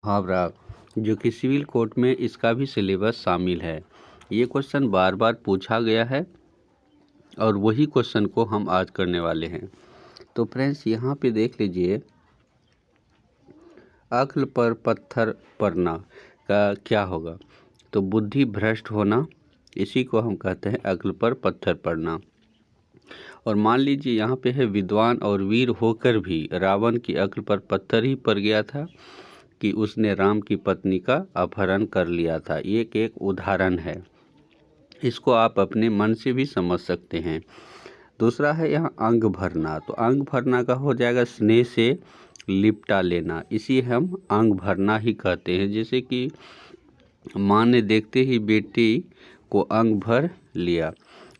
मुहावरा जो कि सिविल कोर्ट में इसका भी सिलेबस शामिल है। ये क्वेश्चन बार बार पूछा गया है और वही क्वेश्चन को हम आज करने वाले हैं। तो फ्रेंड्स यहाँ पे देख लीजिए, अक्ल पर पत्थर पड़ना का क्या होगा। तो बुद्धि भ्रष्ट होना, इसी को हम कहते हैं अक्ल पर पत्थर पड़ना। और मान लीजिए यहाँ पे है, विद्वान और वीर होकर भी रावण की अक्ल पर पत्थर ही पड़ गया था कि उसने राम की पत्नी का अपहरण कर लिया था। ये एक उदाहरण है, इसको आप अपने मन से भी समझ सकते हैं। दूसरा है यहाँ अंग भरना। तो अंग भरना का हो जाएगा स्नेह से लिपटा लेना, इसी हम अंग भरना ही कहते हैं। जैसे कि माँ ने देखते ही बेटी को अंग भर लिया।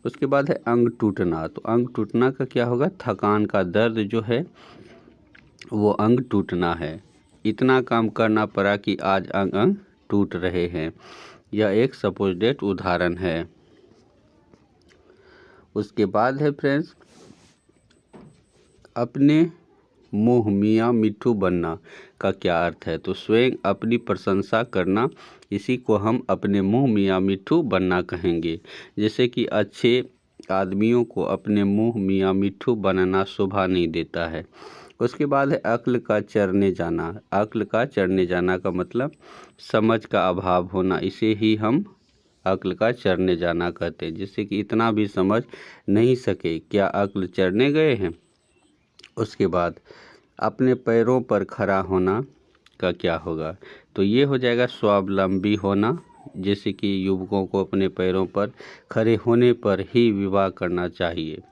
उसके बाद है अंग टूटना। तो अंग टूटना का क्या होगा, थकान का दर्द जो है वो अंग टूटना है। इतना काम करना पड़ा कि आज अंग अंग टूट रहे हैं। यह एक सपोजिटेड उदाहरण है। उसके बाद है फ्रेंड्स, अपने मुँह मियाँ मिट्ठू बनना का क्या अर्थ है। तो स्वयं अपनी प्रशंसा करना, इसी को हम अपने मुँह मियाँ मिट्ठू बनना कहेंगे। जैसे कि अच्छे आदमियों को अपने मुँह मियाँ मिट्ठू बनाना शोभा नहीं देता है। उसके बाद है अक्ल का चरने जाना। अक्ल का चरने जाना का मतलब समझ का अभाव होना, इसे ही हम अक्ल का चरने जाना कहते हैं। जिससे कि इतना भी समझ नहीं सके, क्या अक्ल चरने गए हैं। उसके बाद अपने पैरों पर खड़ा होना का क्या होगा। तो ये हो जाएगा स्वावलंबी होना। जैसे कि युवकों को अपने पैरों पर खड़े होने पर ही विवाह करना चाहिए।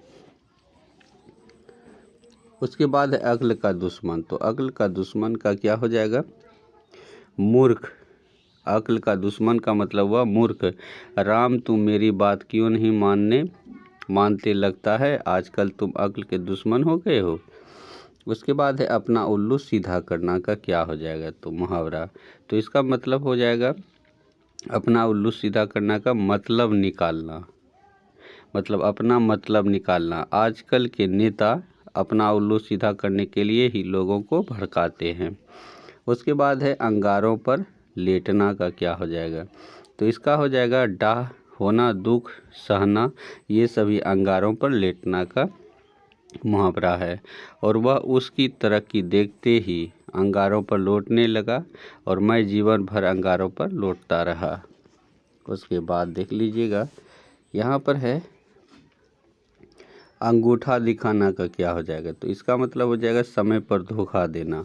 उसके बाद है अक्ल का दुश्मन। तो अक्ल का दुश्मन का क्या हो जाएगा, मूर्ख। अक्ल का दुश्मन का मतलब हुआ मूर्ख। राम तुम मेरी बात क्यों नहीं मानते, लगता है आजकल तुम अक्ल के दुश्मन हो गए हो। उसके बाद है अपना उल्लू सीधा करना का क्या हो जाएगा, तो मुहावरा। तो इसका मतलब हो जाएगा अपना उल्लू सीधा करना का मतलब निकालना, मतलब अपना मतलब निकालना। आजकल के नेता अपना उल्लू सीधा करने के लिए ही लोगों को भड़काते हैं। उसके बाद है अंगारों पर लेटना का क्या हो जाएगा। तो इसका हो जाएगा डाह होना, दुख सहना, ये सभी अंगारों पर लेटना का मुहावरा है। और वह उसकी तरक्की देखते ही अंगारों पर लौटने लगा और मैं जीवन भर अंगारों पर लौटता रहा। उसके बाद देख लीजिएगा, यहाँ पर है अंगूठा दिखाना का क्या हो जाएगा। तो इसका मतलब हो जाएगा समय पर धोखा देना।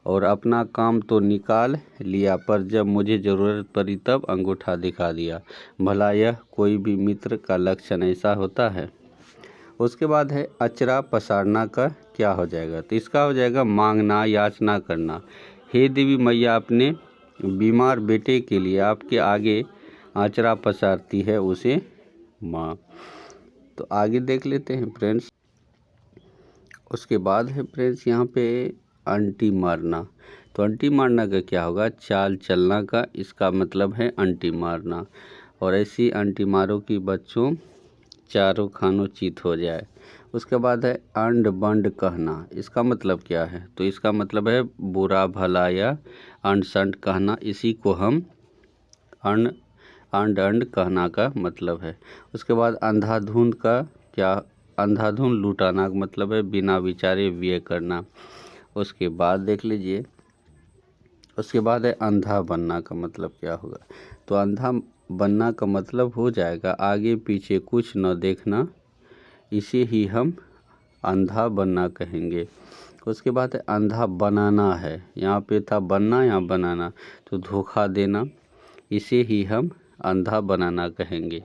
और अपना काम तो निकाल लिया, पर जब मुझे ज़रूरत पड़ी तब अंगूठा दिखा दिया। भला यह कोई भी मित्र का लक्षण ऐसा होता है। उसके बाद है अचरा पसारना का क्या हो जाएगा। तो इसका हो जाएगा मांगना, याचना करना। हे देवी मैया, अपने बीमार बेटे के लिए आपके आगे आचरा पसारती है उसे माँ। तो आगे देख लेते हैं फ्रेंड्स। उसके बाद है फ्रेंड्स यहाँ पे अंटी मारना। तो अंटी मारना का क्या होगा, चाल चलना का इसका मतलब है अंटी मारना। और ऐसी अंटी मारो कि बच्चों चारों खानों चित हो जाए। उसके बाद है अंड बंड कहना। इसका मतलब क्या है, तो इसका मतलब है बुरा भला या अंड संड कहना, इसी को हम अंड कहना का मतलब है। उसके बाद अंधाधुंध का क्या, अंधाधुंध लुटाना का मतलब है बिना विचारे व्यय करना। उसके बाद देख लीजिए, उसके बाद है अंधा बनना का मतलब क्या होगा। तो अंधा बनना का मतलब हो जाएगा आगे पीछे कुछ न देखना, इसे ही हम अंधा बनना कहेंगे। उसके बाद है अंधा बनाना है, यहाँ पे था बनना, यहाँ बनाना, तो धोखा देना, इसे ही हम अंधा बनाना कहेंगे।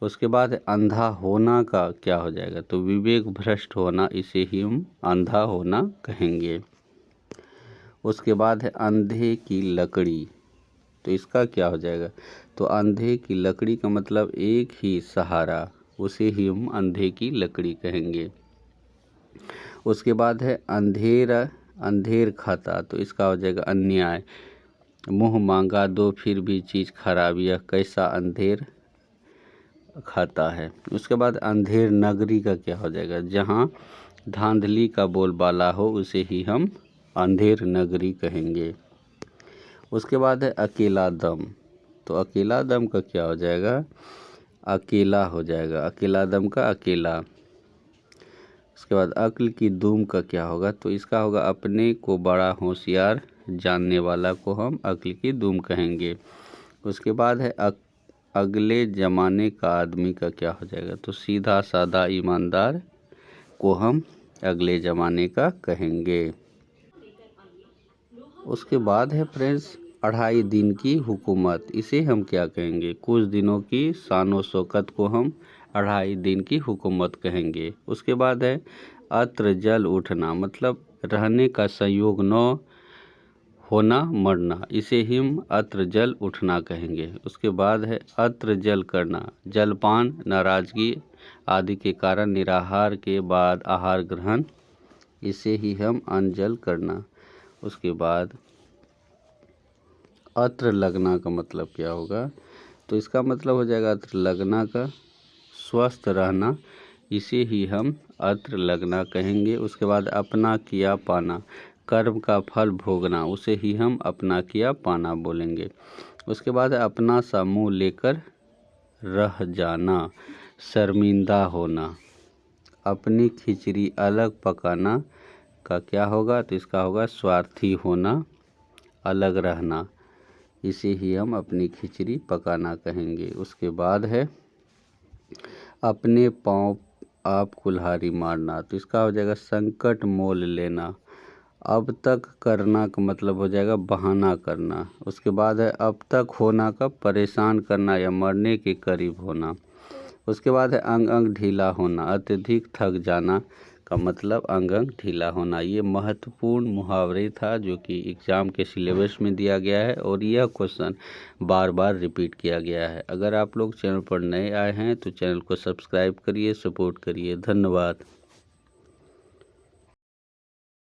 उसके बाद अंधा होना का क्या हो जाएगा, तो विवेक भ्रष्ट होना, इसे ही हम अंधा होना कहेंगे। उसके बाद है अंधे की लकड़ी। तो इसका क्या हो जाएगा, तो अंधे की लकड़ी का मतलब एक ही सहारा, उसे ही हम अंधे की लकड़ी कहेंगे। उसके बाद है अंधेर खाता। तो इसका हो जाएगा अन्याय। मुँह मांगा दो फिर भी चीज़ खराब, यह कैसा अंधेर खाता है। उसके बाद अंधेर नगरी का क्या हो जाएगा, जहाँ धांधली का बोलबाला हो, उसे ही हम अंधेर नगरी कहेंगे। उसके बाद है अकेला दम। तो अकेला दम का क्या हो जाएगा, अकेला हो जाएगा, अकेला दम का अकेला। उसके बाद अक्ल की दुम का क्या होगा, तो इसका होगा अपने को बड़ा होशियार जानने वाला को हम अक्ल की दुम कहेंगे। उसके बाद है अगले ज़माने का आदमी का क्या हो जाएगा, तो सीधा साधा ईमानदार को हम अगले ज़माने का कहेंगे। उसके बाद है फ्रेंड्स 2.5 दिन की हुकूमत, इसे हम क्या कहेंगे, कुछ दिनों की शानो शौकत को हम 2.5 दिन की हुकूमत कहेंगे। उसके बाद है अत्र जल उठना, मतलब रहने का संयोग न होना मरना, इसे हम अत्र जल उठना कहेंगे। उसके बाद है अत्र जल करना, जलपान, नाराजगी आदि के कारण निराहार के बाद आहार ग्रहण, इसे ही हम अनजल करना। उसके बाद अत्र लगना का मतलब क्या होगा, तो इसका मतलब हो जाएगा अत्र लगना का स्वस्थ रहना, इसे ही हम अत्र लगना कहेंगे। उसके बाद अपना किया पाना, कर्म का फल भोगना, उसे ही हम अपना किया पाना बोलेंगे। उसके बाद अपना सा मुँह लेकर रह जाना, शर्मिंदा होना। अपनी खिचड़ी अलग पकाना का क्या होगा, तो इसका होगा स्वार्थी होना, अलग रहना, इसे ही हम अपनी खिचड़ी पकाना कहेंगे। उसके बाद है अपने पाँव आप कुल्हाड़ी मारना, तो इसका हो जाएगा संकट मोल लेना। अब तक करना का मतलब हो जाएगा बहाना करना। उसके बाद है अब तक होना का परेशान करना या मरने के करीब होना। उसके बाद है अंग अंग ढीला होना, अत्यधिक थक जाना का मतलब अंग अंग ढीला होना। ये महत्वपूर्ण मुहावरे था जो कि एग्ज़ाम के सिलेबस में दिया गया है और यह क्वेश्चन बार बार रिपीट किया गया है। अगर आप लोग चैनल पर नए आए हैं तो चैनल को सब्सक्राइब करिए, सपोर्ट करिए। धन्यवाद।